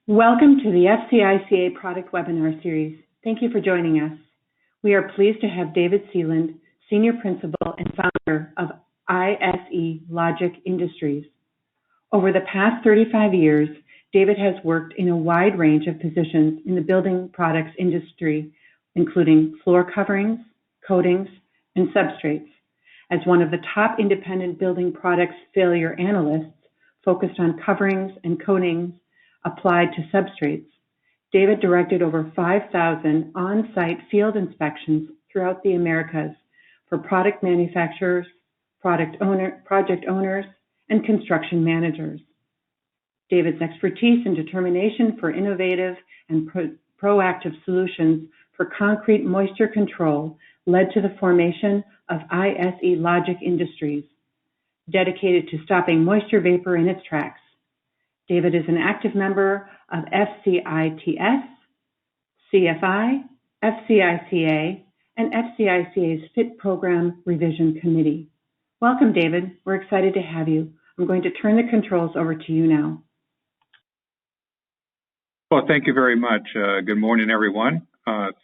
Welcome to the FCICA product webinar series. Thank you for joining us. We are pleased to have David Seland, Senior Principal and Founder of ISE Logik Industries. Over the past 35 years, David has worked in a wide range of positions in the building products industry, including floor coverings, coatings, and substrates. As one of the top independent building products failure analysts focused on coverings and coatings applied to substrates, David directed over 5,000 on-site field inspections throughout the Americas for product manufacturers, project owners, and construction managers. David's expertise and determination for innovative and proactive solutions for concrete moisture control led to the formation of ISE Logik Industries, dedicated to stopping moisture vapor in its tracks. David is an active member of FCITS, CFI, FCICA, and FCICA's FIT Program Revision Committee. Welcome, David. We're excited to have you. I'm going to turn the controls over to you now. Well, thank you very much. Good morning, everyone.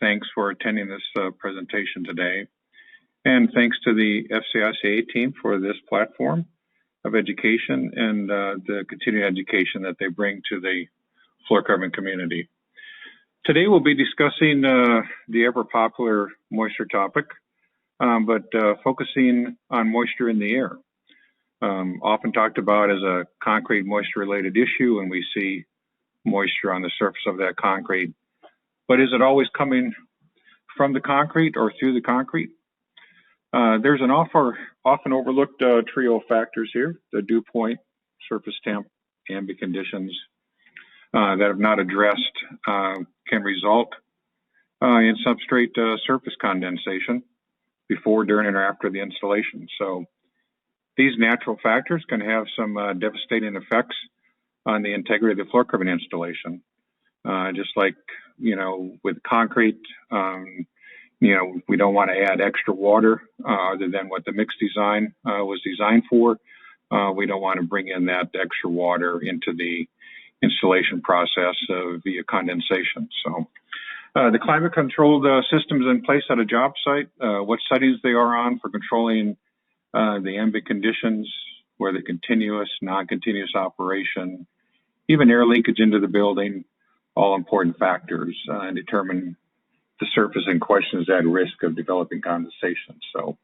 Thanks for attending this presentation today. And thanks to the FCICA team for this platform of education and the continuing education that they bring to the floor covering community. Today we'll be discussing the ever popular moisture topic, but focusing on moisture in the air. Often talked about as a concrete moisture related issue when we see moisture on the surface of that concrete. But is it always coming from the concrete or through the concrete? There's an often overlooked trio of factors here: the dew point, surface temp, ambient conditions that have not addressed can result in substrate surface condensation before, during, and after the installation. So these natural factors can have some devastating effects on the integrity of the floor covering installation. Just like, with concrete, we don't want to add extra water other than what the mix design was designed for. We don't want to bring in that extra water into the installation process via condensation. So the climate controlled systems in place at a job site, what settings they are on for controlling the ambient conditions, whether continuous, non-continuous operation, even air leakage into the building, all important factors and determine the surface in question is at risk of developing condensation. So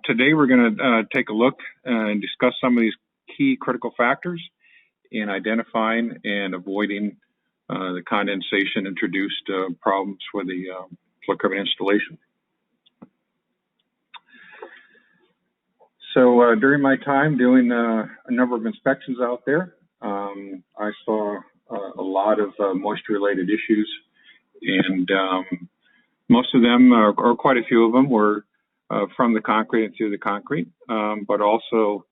today we're going to take a look and discuss some of these key critical factors in identifying and avoiding the condensation introduced problems for the floor covering installation. So during my time doing a number of inspections out there, I saw a lot of moisture-related issues, and most of them, or quite a few of them, were from the concrete and through the concrete, but also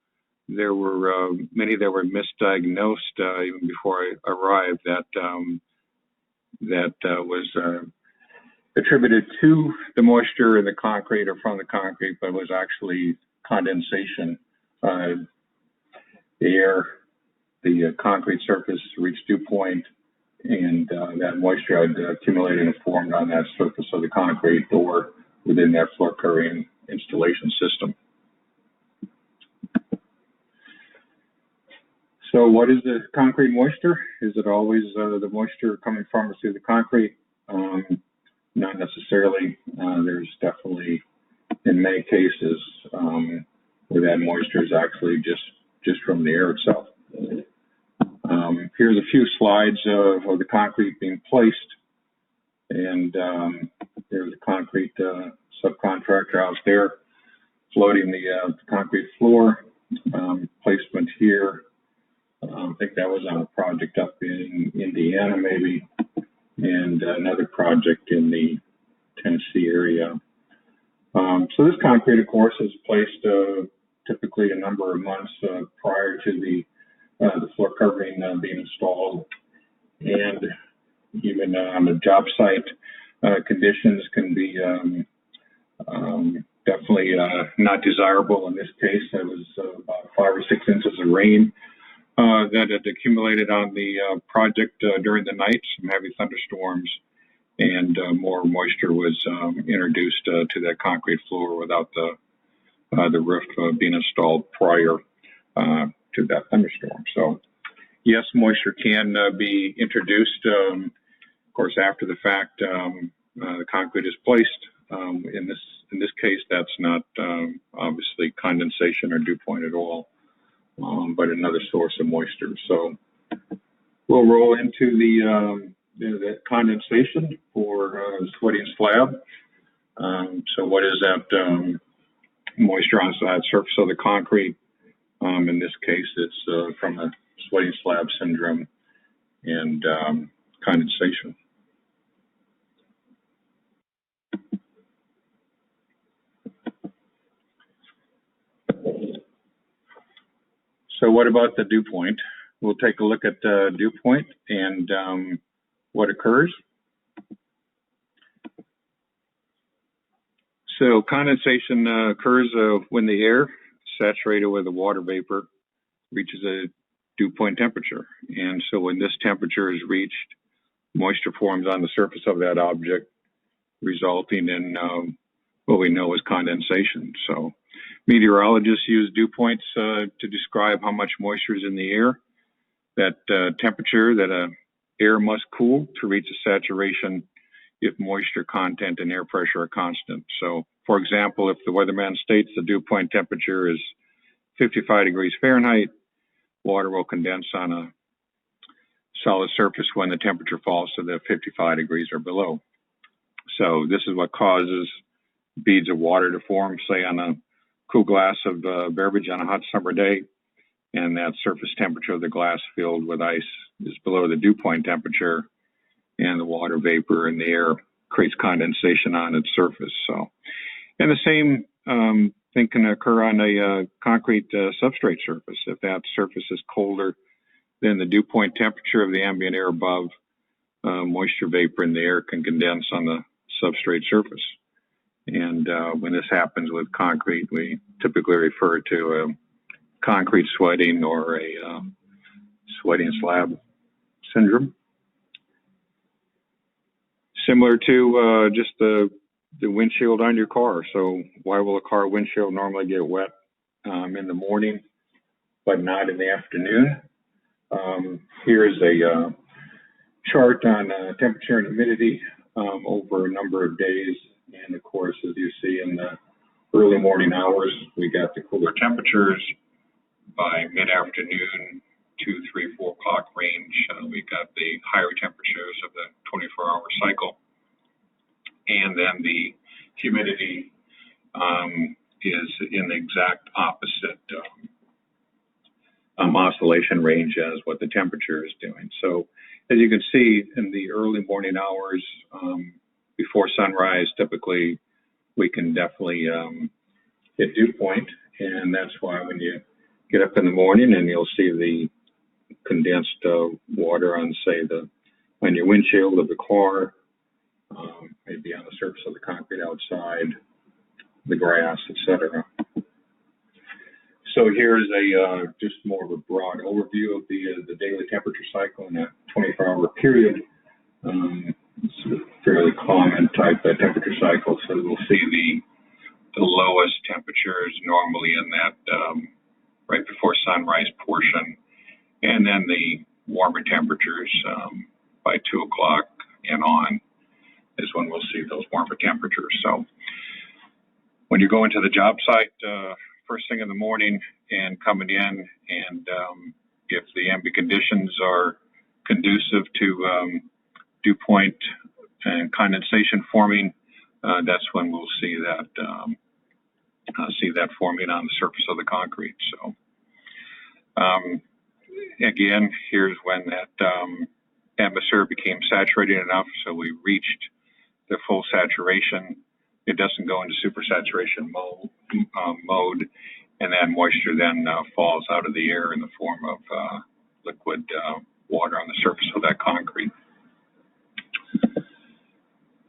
there were many that were misdiagnosed even before I arrived that was attributed to the moisture in the concrete or from the concrete, but was actually condensation. The concrete surface reached dew point, and that moisture had accumulated and formed on that surface of the concrete or within that floor covering installation system. So what is the concrete moisture? Is it always the moisture coming from or through the concrete? Not necessarily. There's definitely, in many cases, where that moisture is actually just from the air itself. Here's a few slides of the concrete being placed, and there's a concrete subcontractor out there floating the concrete floor. Placement here, I think that was on a project up in Indiana maybe, and another project in the Tennessee area. So this concrete, of course, is placed typically a number of months prior to the floor covering being installed, and even on the job site, conditions can be definitely not desirable. In this case, it was about 5 or 6 inches of rain that had accumulated on the project during the night, some heavy thunderstorms, and more moisture was introduced to that concrete floor without the roof being installed prior to that thunderstorm. So, yes, moisture can be introduced, of course, after the fact. The concrete is placed. In this case, that's not obviously condensation or dew point at all, but another source of moisture. So we'll roll into the condensation for sweating slab. So what is that moisture on the surface of the concrete? In this case, it's from a sweating slab syndrome and condensation. So what about the dew point? We'll take a look at dew point and what occurs. So condensation occurs when the air saturated with the water vapor reaches a dew point temperature. And so when this temperature is reached, moisture forms on the surface of that object, resulting in what we know as condensation. So meteorologists use dew points to describe how much moisture is in the air. That temperature that air must cool to reach a saturation if moisture content and air pressure are constant. So, for example, if the weatherman states the dew point temperature is 55 degrees Fahrenheit, water will condense on a solid surface when the temperature falls to the 55 degrees or below. So this is what causes beads of water to form, say, on a cool glass of beverage on a hot summer day, and that surface temperature of the glass filled with ice is below the dew point temperature, and the water vapor in the air creates condensation on its surface. So, and the same thing can occur on a concrete substrate surface. If that surface is colder than the dew point temperature of the ambient air above, moisture vapor in the air can condense on the substrate surface. And when this happens with concrete, we typically refer to concrete sweating or a sweating slab syndrome. Similar to just the windshield on your car. So why will a car windshield normally get wet in the morning, but not in the afternoon? Here is a chart on temperature and humidity over a number of days. And of course, as you see in the early morning hours, we got the cooler temperatures. By mid-afternoon, 2, 3, 4 o'clock range, we got the higher temperatures of the 24-hour cycle. And then the humidity is in the exact opposite oscillation range as what the temperature is doing. So as you can see, in the early morning hours before sunrise, typically we can definitely hit dew point. And that's why when you get up in the morning and you'll see the condensed water on, say, on your windshield of the car, maybe on the surface of the concrete outside, the grass, etc. So here's just more of a broad overview of the daily temperature cycle in that 24-hour period. It's a fairly common type of temperature cycle. So we'll see the lowest temperatures normally in that right before sunrise portion, and then the warmer temperatures by 2 o'clock and on is when we'll see those warmer temperatures. So when you go into the job site first thing in the morning and coming in, and if the ambient conditions are conducive to dew point and condensation forming, that's when we'll see that forming on the surface of the concrete. So again, here's when that atmosphere became saturated enough so we reached the full saturation. It doesn't go into supersaturation mode, and then moisture then falls out of the air in the form of liquid water on the surface of that concrete.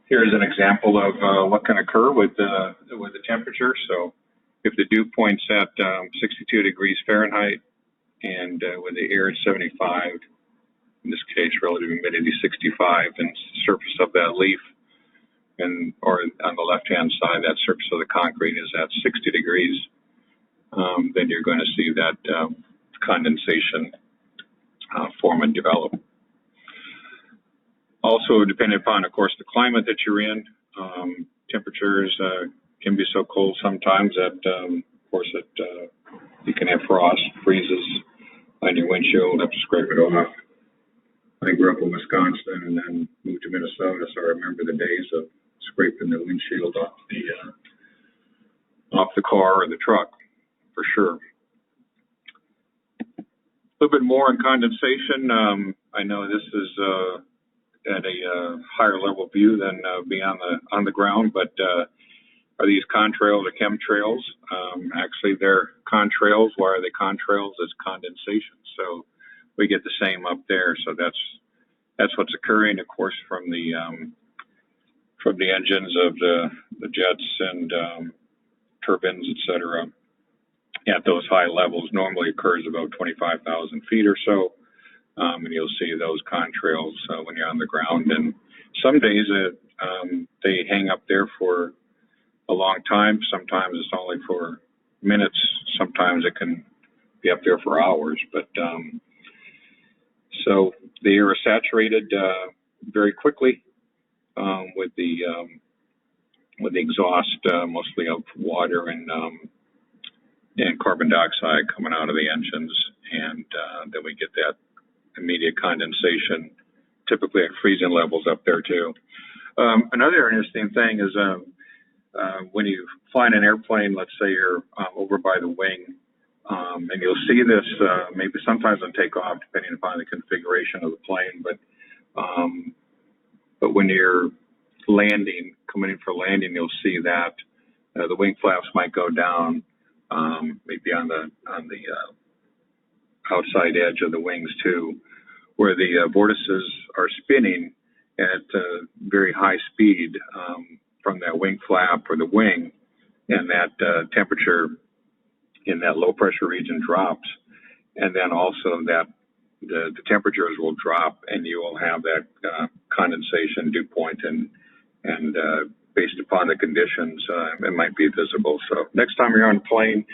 Here's an example of what can occur with the temperature. So if the dew point's at 62 degrees Fahrenheit and with the air at 75, in this case relative humidity 65, and surface of that leaf, or on the left-hand side, that surface of the concrete is at 60 degrees, then you're going to see that condensation form and develop. Also, depending upon, of course, the climate that you're in, temperatures can be so cold sometimes that, of course, you can have frost, freezes on your windshield, have to scrape it off. I grew up in Wisconsin and then moved to Minnesota, so I remember the days of scraping the windshield off the car or the truck, for sure. A little bit more on condensation. I know this is at a higher level view than being on the ground, but are these contrails or chemtrails? Actually, they're contrails. Why are they contrails? It's condensation. So we get the same up there. So that's what's occurring, of course, from the engines of the jets and turbines, etc. At those high levels, normally occurs about 25,000 feet or so, and you'll see those contrails when you're on the ground. And some days they hang up there for a long time. Sometimes it's only for minutes. Sometimes it can be up there for hours. But so the air is saturated very quickly with the exhaust, mostly of water and carbon dioxide coming out of the engines, and then we get that immediate condensation, typically at freezing levels up there too. Another interesting thing is when you fly in an airplane, let's say you're over by the wing, and you'll see this maybe sometimes on takeoff, depending upon the configuration of the plane, but when you're landing, coming in for landing, you'll see that the wing flaps might go down, maybe on the outside edge of the wings too, where the vortices are spinning at very high speed from that wing flap or the wing, and that temperature in that low pressure region drops, and then also that the temperatures will drop, and you will have that condensation dew point, and based upon the conditions, it might be visible. So next time you're on a plane,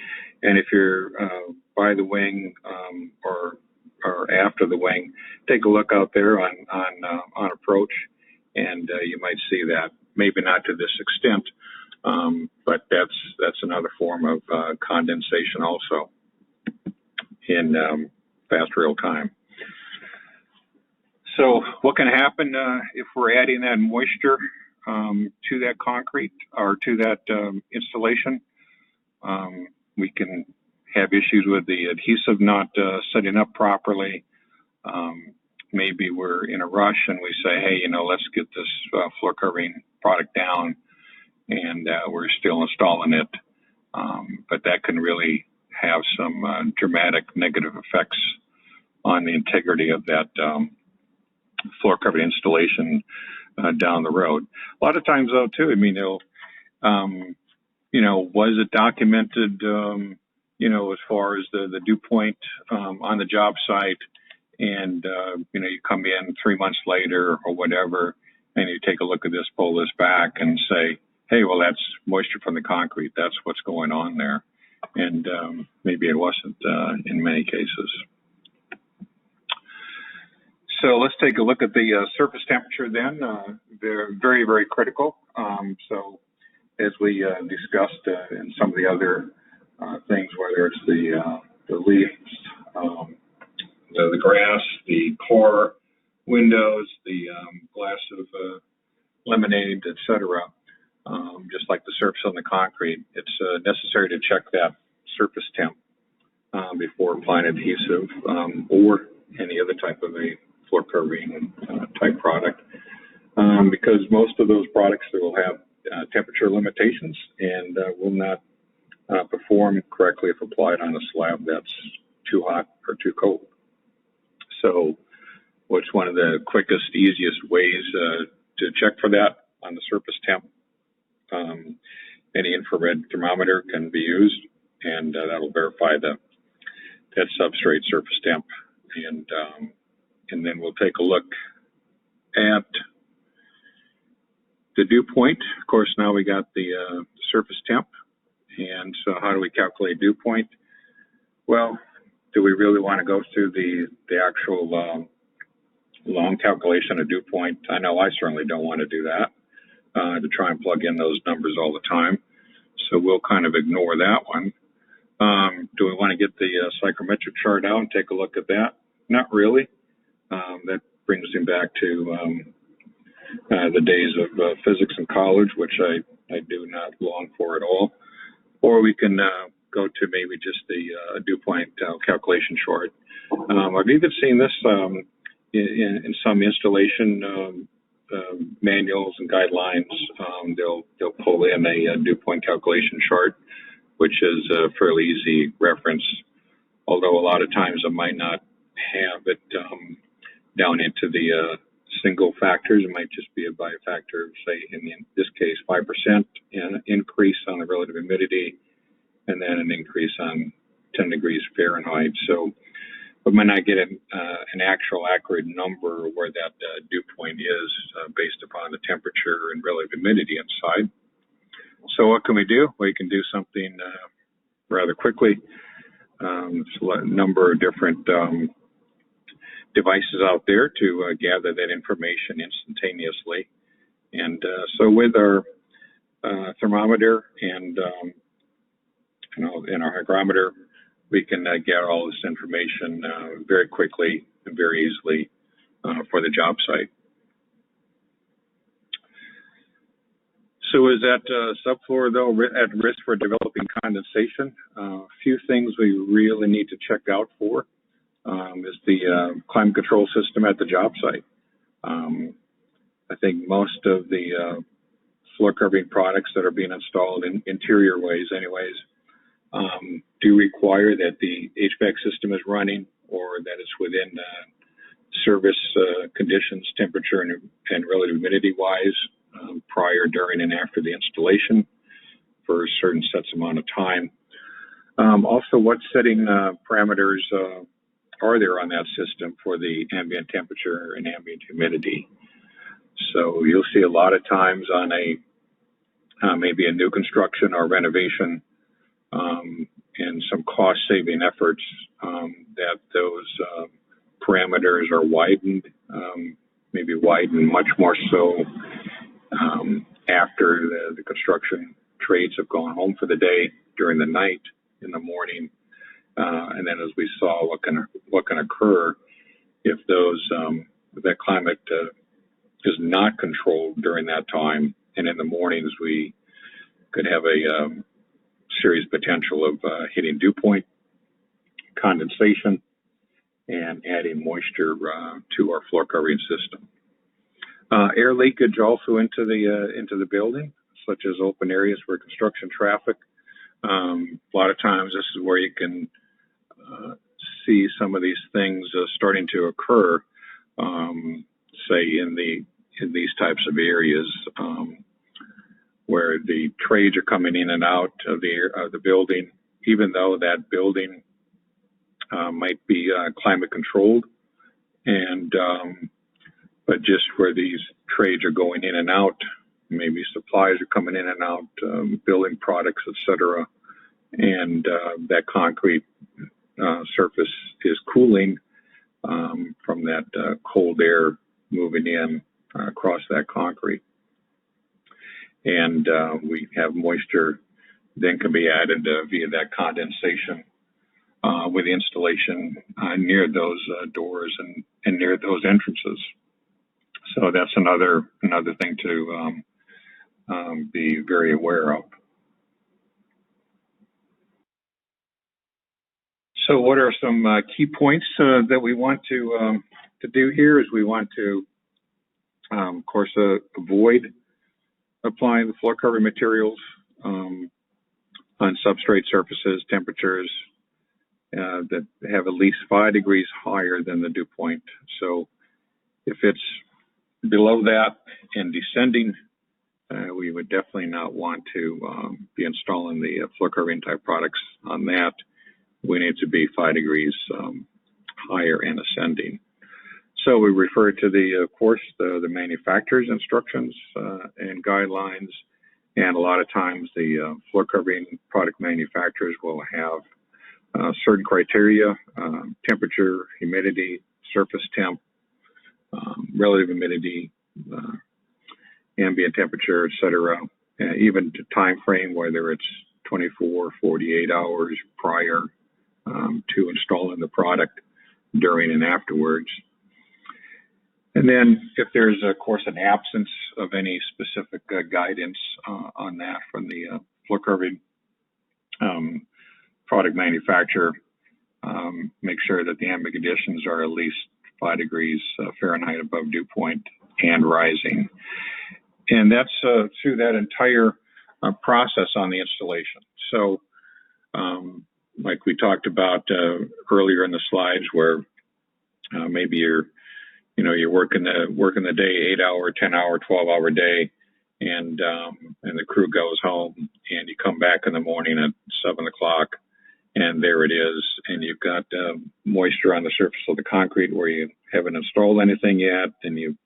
and if you're by the wing or after the wing, take a look out there on approach, and you might see that. Maybe not to this extent, but that's another form of condensation also in fast real time. So what can happen if we're adding that moisture to that concrete or to that installation? We can have issues with the adhesive not setting up properly. Maybe we're in a rush and we say, hey, let's get this floor covering product down, and we're still installing it. But that can really have some dramatic negative effects on the integrity of that floor covering installation down the road. A lot of times, though, too, was it documented, as far as the dew point on the job site, and, you come in 3 months later or whatever, and you take a look at this, pull this back and say, hey, well, that's moisture from the concrete. That's what's going on there. And maybe it wasn't in many cases. So let's take a look at the surface temperature then. They're very, very critical. So as we discussed in some of the other things, whether it's the leaves, the grass, the core windows, the glass of lemonade, etc., just like the surface on the concrete, it's necessary to check that surface temp before applying adhesive or any other type of a floor covering type product, because most of those products will have temperature limitations and will not perform correctly if applied on a slab that's too hot or too cold. So what's one of the quickest, easiest ways to check for that on the surface temp? Any infrared thermometer can be used, and that'll verify that substrate surface temp, and then we'll take a look at the dew point. Of course, now we got the surface temp, and so how do we calculate dew point? Well, do we really want to go through the actual long calculation of dew point? I know I certainly don't want to do that, to try and plug in those numbers all the time. So we'll kind of ignore that one. Do we want to get the psychrometric chart out and take a look at that? Not really. That brings him back to the days of physics in college, which I do not long for at all. Or we can go to maybe just the dew point calculation chart. I've even seen this in some installation manuals and guidelines. They'll pull in a dew point calculation chart, which is a fairly easy reference, although a lot of times I might not have it down into the single factors. It might just be by a factor of, say, in this case, 5% increase on the relative humidity, and then an increase on 10 degrees Fahrenheit. So we might not get an actual accurate number where that dew point is based upon the temperature and relative humidity inside. So what can we do? We can do something rather quickly. There's a number of different devices out there to gather that information instantaneously. And so with our thermometer and our hygrometer, we can get all this information very quickly and very easily for the job site. So is that subfloor, though, at risk for developing condensation? A few things we really need to check out for is the climate control system at the job site. I think most of the floor covering products that are being installed in interior ways anyways do require that the HVAC system is running, or that it's within service conditions, temperature and relative humidity wise, prior, during, and after the installation for a certain sets amount of time. Also, what setting parameters are there on that system for the ambient temperature and ambient humidity? So you'll see a lot of times on maybe a new construction or renovation and some cost-saving efforts that those parameters are widened, maybe widened much more so after the construction trades have gone home for the day, during the night, in the morning, and then as we saw what can occur if that climate is not controlled during that time, and in the mornings we could have a serious potential of hitting dew point, condensation, and adding moisture to our floor covering system. Air leakage also into the building, such as open areas for construction traffic. A lot of times this is where you can see some of these things starting to occur, say in these types of areas where the trades are coming in and out of the building, even though that building might be climate controlled, and but just where these trades are going in and out, maybe supplies are coming in and out, building products, etc., and that concrete surface is cooling from that cold air moving in across that concrete. And we have moisture then can be added via that condensation with the installation near those doors and near those entrances. So that's another thing to be very aware of. So what are some key points that we want to do here? Is we want to, of course, avoid applying the floor covering materials on substrate surfaces, temperatures that have at least 5 degrees higher than the dew point. So if it's below that and descending, we would definitely not want to be installing the floor covering type products on that. we need to be 5 degrees higher and ascending. So we refer to the, of course, the manufacturer's instructions and guidelines, and a lot of times the floor covering product manufacturers will have certain criteria: temperature, humidity, surface temp, relative humidity, ambient temperature, etc. Even time frame, whether it's 24, 48 hours prior to installing the product, during and afterwards. And then if there's, of course, an absence of any specific guidance on that from the floor covering product manufacturer, make sure that the ambient conditions are at least 5 degrees Fahrenheit above dew point and rising. And that's through that entire process on the installation. So like we talked about earlier in the slides, where maybe you're working the day, 8-hour, 10-hour, 12-hour day, and the crew goes home, and you come back in the morning at 7 o'clock, and there it is, and you've got moisture on the surface of the concrete where you haven't installed anything yet, and you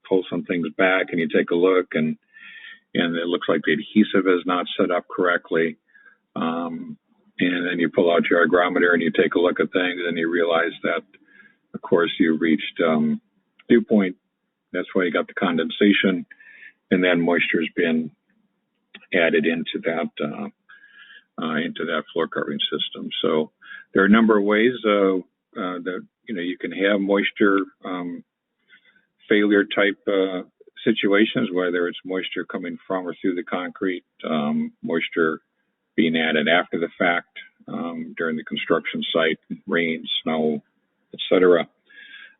pull some things back, and you take a look, and it looks like the adhesive is not set up correctly. And then you pull out your hygrometer and you take a look at things, and you realize that, of course, you reached dew point. That's why you got the condensation, and then moisture's been added into that floor covering system. So there are a number of ways that you can have moisture failure type situations, whether it's moisture coming from or through the concrete, moisture being added after the fact during the construction site, rain, snow, etc.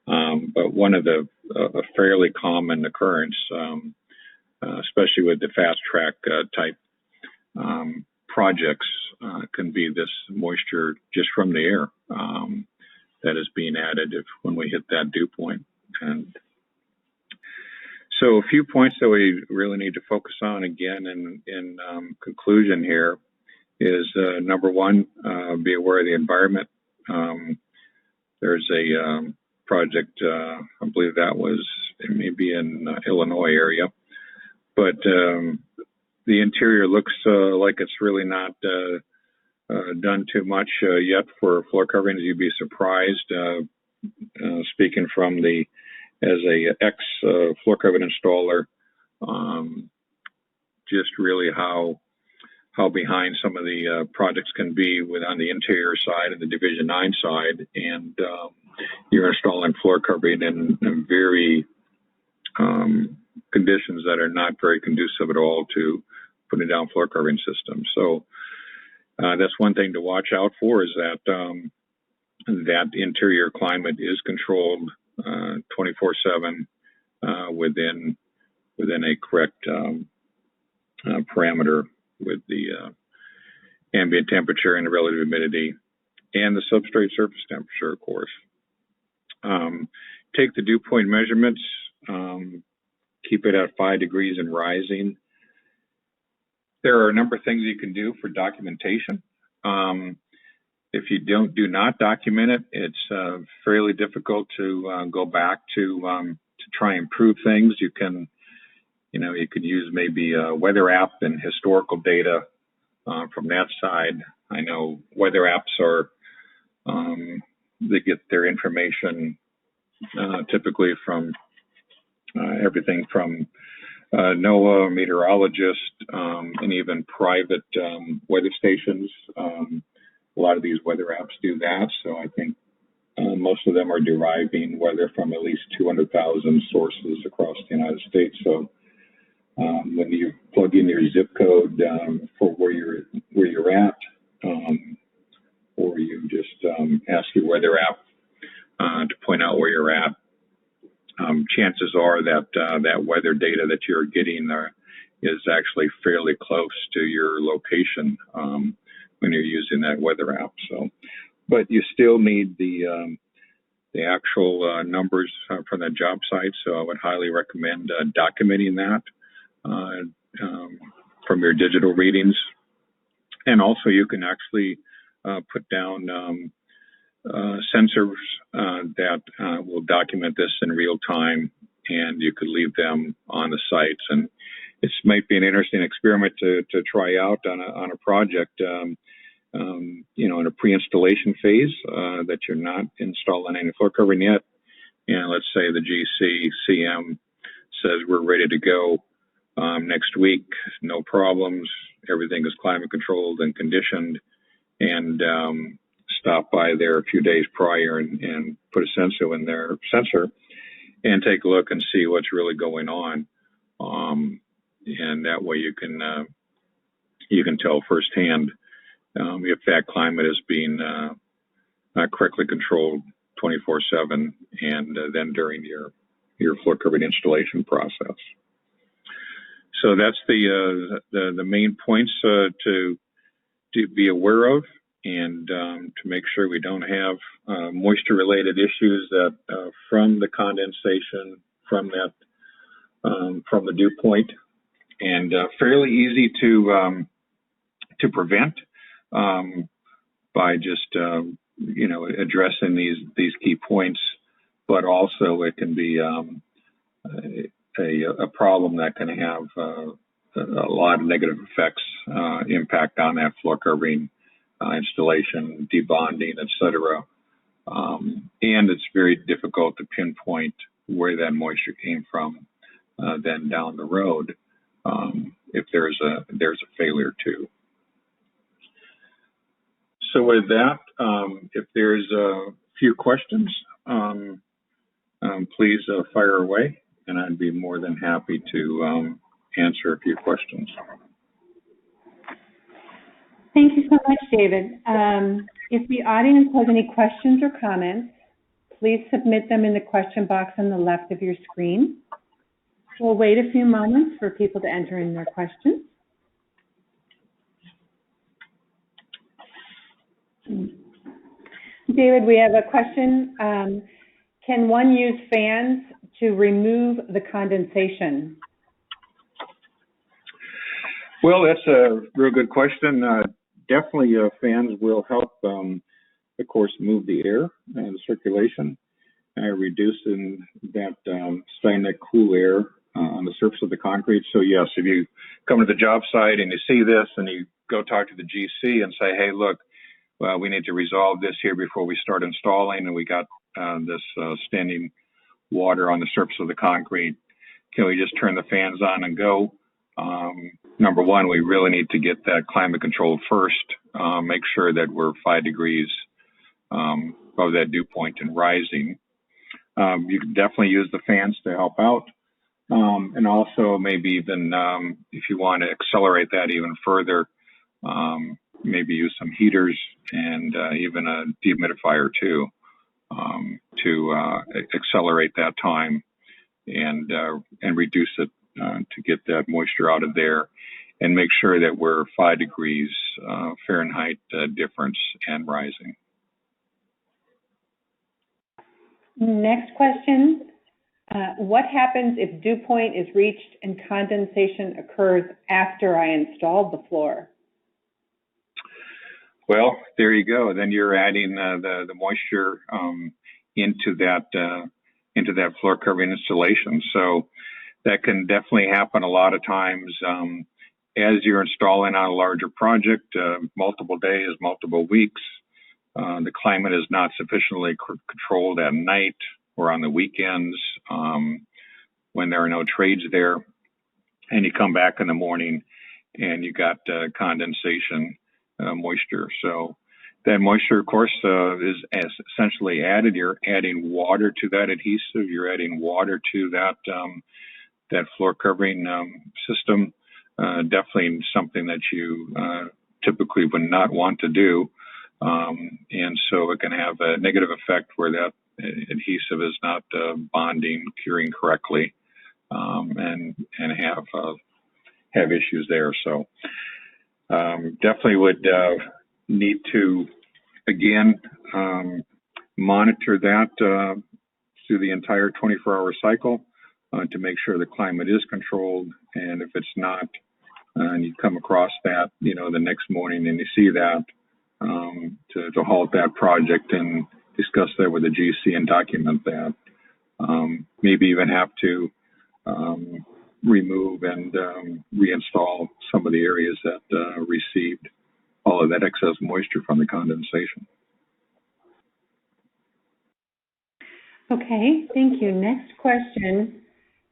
But one of a fairly common occurrence, especially with the fast track type projects, can be this moisture just from the air that is being added when we hit that dew point. And so a few points that we really need to focus on again in conclusion here is number one, be aware of the environment. There's a project, I believe that was maybe in Illinois area, but the interior looks like it's really not done too much yet for floor coverings. You'd be surprised, speaking from as a ex floor covering installer, just really how behind some of the projects can be on the interior side and the Division 9 side, and you're installing floor covering in very conditions that are not very conducive at all to putting down floor covering systems. So that's one thing to watch out for, is that that interior climate is controlled 24/7 within a correct parameter with the ambient temperature and the relative humidity and the substrate surface temperature, of course. Take the dew point measurements, keep it at 5 degrees and rising. There are a number of things you can do for documentation. If you do not document it, it's fairly difficult to go back to try and improve things. You can use maybe a weather app and historical data from that side. I know weather apps are, they get their information typically from everything from NOAA, meteorologists, and even private weather stations. A lot of these weather apps do that, so I think most of them are deriving weather from at least 200,000 sources across the United States. So when you plug in your zip code for where you're at, or you just ask your weather app to point out where you're at, chances are that that weather data that you're getting is actually fairly close to your location when you're using that weather app. So, but you still need the actual numbers from the job site. So I would highly recommend documenting that from your digital readings. And also you can actually put down sensors that will document this in real time, and you could leave them on the sites. And this might be an interesting experiment to try out on a project, in a pre-installation phase that you're not installing any floor covering yet. And let's say the GC CM says we're ready to go next week, no problems, everything is climate controlled and conditioned, and stop by there a few days prior and put a sensor in there, and take a look and see what's really going on. And that way you can tell firsthand if that climate is being not correctly controlled 24/7, and then during your floor covering installation process. So that's the main points to be aware of, and to make sure we don't have moisture-related issues that from the condensation from the dew point, and fairly easy to prevent by just addressing these key points. But also it can be a problem that can have a lot of negative effects, impact on that floor covering installation, debonding, etc. And it's very difficult to pinpoint where that moisture came from then down the road if there's a failure too. So with that, if there's a few questions, please fire away, and I'd be more than happy to answer a few questions. Thank you so much, David. If the audience has any questions or comments, please submit them in the question box on the left of your screen. We'll wait a few moments for people to enter in their questions. David, we have a question. Can one use fans to remove the condensation? Well, that's a real good question. Definitely fans will help, of course, move the air and the circulation, reducing that stagnant cool air on the surface of the concrete. So yes, if you come to the job site and you see this and you go talk to the GC and say, hey, look, we need to resolve this here before we start installing, and we got this standing water on the surface of the concrete. Can we just turn the fans on and go? Number one, we really need to get that climate controlled first, make sure that we're 5 degrees above that dew point and rising. You can definitely use the fans to help out. And also maybe even if you want to accelerate that even further, maybe use some heaters and even a dehumidifier too, to accelerate that time and reduce it to get that moisture out of there, and make sure that we're 5 degrees Fahrenheit difference and rising. Next question. What happens if dew point is reached and condensation occurs after I installed the floor? Well, there you go. Then you're adding the moisture into that floor covering installation. So that can definitely happen a lot of times as you're installing on a larger project, multiple days, multiple weeks. The climate is not sufficiently controlled at night or on the weekends when there are no trades there, and you come back in the morning and you got condensation moisture. So that moisture, of course, is essentially added. You're adding water to that adhesive. You're adding water to that floor covering system. Definitely something that you typically would not want to do. And so it can have a negative effect where that adhesive is not bonding, curing correctly, and have issues there. So definitely would need to, again, monitor that through the entire 24-hour cycle to make sure the climate is controlled. And if it's not, and you come across that, the next morning and you see that, to halt that project and discuss that with the GC and document that. Maybe even have to remove and reinstall some of the areas that received all of that excess moisture from the condensation. Okay, thank you. Next question.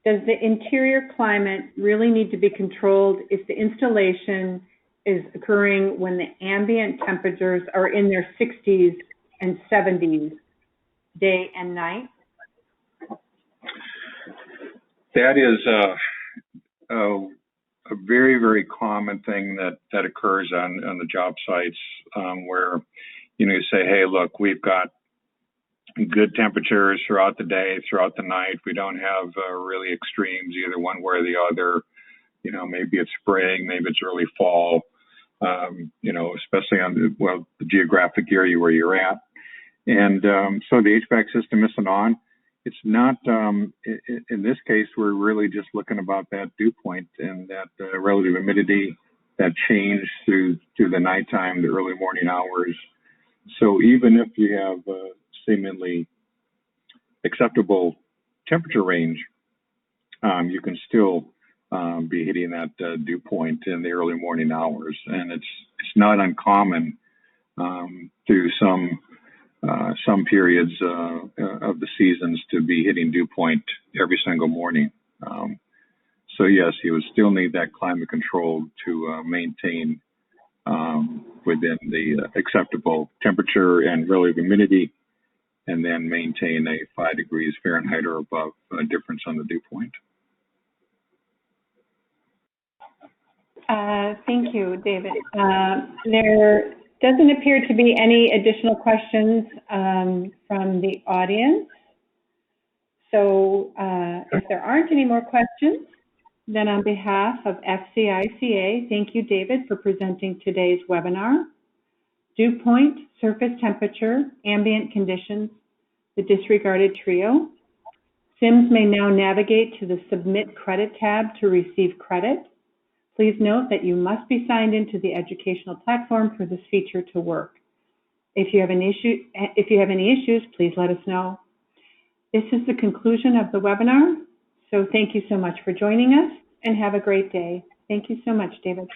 Does the interior climate really need to be controlled if the installation is occurring when the ambient temperatures are in their 60s and 70s, day and night? That is a very, very common thing that occurs on the job sites where, you say, hey, look, we've got good temperatures throughout the day, throughout the night. We don't have really extremes, either one way or the other. Maybe it's spring, maybe it's early fall, especially on the geographic area where you're at. And so the HVAC system isn't on. It's not, in this case, we're really just looking about that dew point and that relative humidity, that change through the nighttime, the early morning hours. So even if you have seemingly acceptable temperature range, you can still be hitting that dew point in the early morning hours. And it's not uncommon through some periods of the seasons to be hitting dew point every single morning. So yes, you would still need that climate control to maintain within the acceptable temperature and relative humidity, and then maintain a 5 degrees Fahrenheit or above difference on the dew point. Thank you, David. There doesn't appear to be any additional questions from the audience. So if there aren't any more questions, then on behalf of FCICA, thank you, David, for presenting today's webinar. Dew point, surface temperature, ambient conditions, the disregarded trio. SIMs may now navigate to the Submit Credit tab to receive credit. Please note that you must be signed into the educational platform for this feature to work. If you have any issues, please let us know. This is the conclusion of the webinar. So thank you so much for joining us and have a great day. Thank you so much, David.